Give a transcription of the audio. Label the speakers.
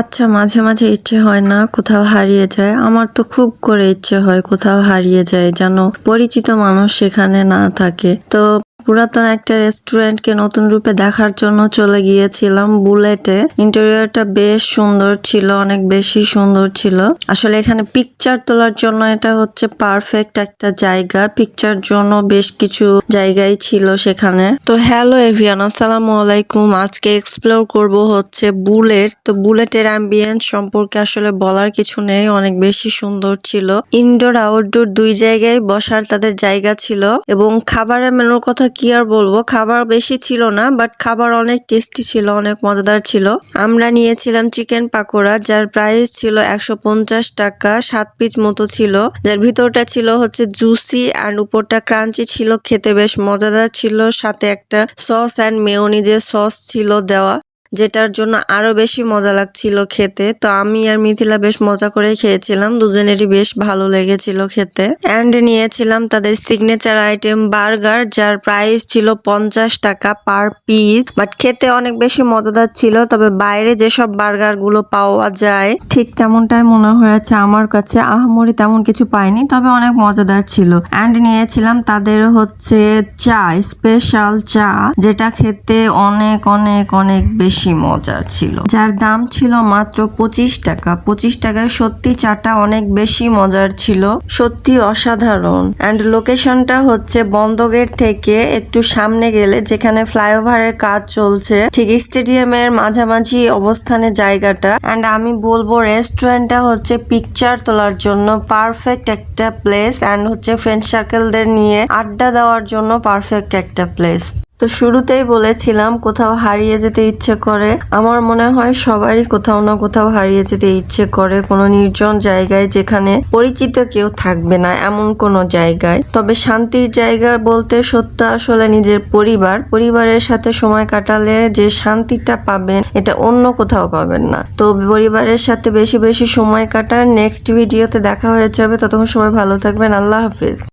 Speaker 1: আচ্ছা, মাঝে মাঝে ইচ্ছে হয় না কোথাও হারিয়ে যায়? আমার তো খুব করে ইচ্ছে হয় কোথাও হারিয়ে যায়, যেন পরিচিত মানুষ সেখানে না থাকে। তো পুরাতন একটা রেস্টুরেন্টকে নতুন রূপে দেখার জন্য চলে গিয়েছিলাম বুলেটে। ইন্টেরিয়রটা বেশ সুন্দর ছিল, অনেক বেশি সুন্দর ছিল। আসলে এখানে পিকচার তোলার জন্য এটা হচ্ছে পারফেক্ট একটা জায়গা। পিকচার জন্য বেশ কিছু জায়গায় ছিল সেখানে। তো হ্যালো এভরিওয়ান, আসসালামু আলাইকুম। আজকে এক্সপ্লোর করব হচ্ছে বুলেট। তো বুলেটের অ্যাম্বিয়েন্স সম্পর্কে আসলে বলার কিছু নেই, অনেক বেশি সুন্দর ছিল। ইনডোর আউটডোর দুই জায়গায় বসার তাদের জায়গা ছিল, এবং খাবারের মেনুর কথা কি আর বলবো, খাবার বেশি ছিল না, বাট খাবার অনেক টেস্টি ছিল, অনেক মজাদার ছিল। আমরা নিয়েছিলাম চিকেন পাকোড়া, যার প্রাইস ছিল 150 টাকা। 7 পিস মতো ছিল, যার ভিতরটা ছিল হচ্ছে জুসি অ্যান্ড উপরটা ক্রাঞ্চি ছিল, খেতে বেশ মজাদার ছিল। সাথে একটা সস অ্যান্ড মেয়োনিজের সস ছিল দেওয়া, যেটার জন্য আরো বেশি মজা লাগছিল খেতে। তো আমি আর মিথিলা বেশ মজা করে খেয়েছিলাম, দুজনেরই বেশ ভালো লেগেছিল খেতে। অ্যান্ড নিয়েছিলাম তাদের সিগনেচার আইটেম বার্গার, যার প্রাইস ছিল 50 টাকা পার পিস। বাট খেতে অনেক বেশি মজাদার ছিল, তবে বাইরে যেসব বার্গার গুলো পাওয়া যায় ঠিক তেমনটাই মনে হয়েছে আমার কাছে। আহামরি তেমন কিছু পাইনি, তবে অনেক মজাদার ছিল। অ্যান্ড নিয়েছিলাম তাদের হচ্ছে চা, স্পেশাল চা, যেটা খেতে অনেক অনেক অনেক বেশি মজা ছিল, যার দাম ছিল মাত্র 25 টাকা। 25 টাকায় সত্যি চাটা অনেক বেশি মজার ছিল, সত্যি অসাধারণ। অ্যান্ড লোকেশনটা হচ্ছে বন্দগেট থেকে একটু সামনে গেলে, যেখানে ফ্লাইওভারের কাজ চলছে, ঠিক স্টেডিয়ামের মাঝামাঝি অবস্থানে জায়গাটা। অ্যান্ড আমি বলবো রেস্টুরেন্টটা হচ্ছে পিকচার তোলার জন্য পারফেক্ট একটা প্লেস, অ্যান্ড হচ্ছে ফ্রেন্ড সার্কেলদের নিয়ে আড্ডা দেওয়ার জন্য পারফেক্ট একটা প্লেস। তো শুরুতেই বলেছিলাম কোথাও হারিয়ে যেতে ইচ্ছে করে। আমার মনে হয় সবারই কোথাও না কোথাও হারিয়ে যেতে ইচ্ছে করে, কোনো নির্জন জায়গায় যেখানে পরিচিত কেউ থাকবে না, এমন কোনো জায়গায়। তবে শান্তির জায়গা বলতে সত্য আসলে নিজের পরিবারের সাথে সময় কাটালে যে শান্তিটা পাবেন, এটা অন্য কোথাও পাবেন না। তো পরিবারের সাথে বেশি বেশি সময় কাটান। নেক্সট ভিডিওতে দেখা হয়ে যাবে, ততক্ষণ সবাই ভালো থাকবেন। আল্লাহ হাফিজ।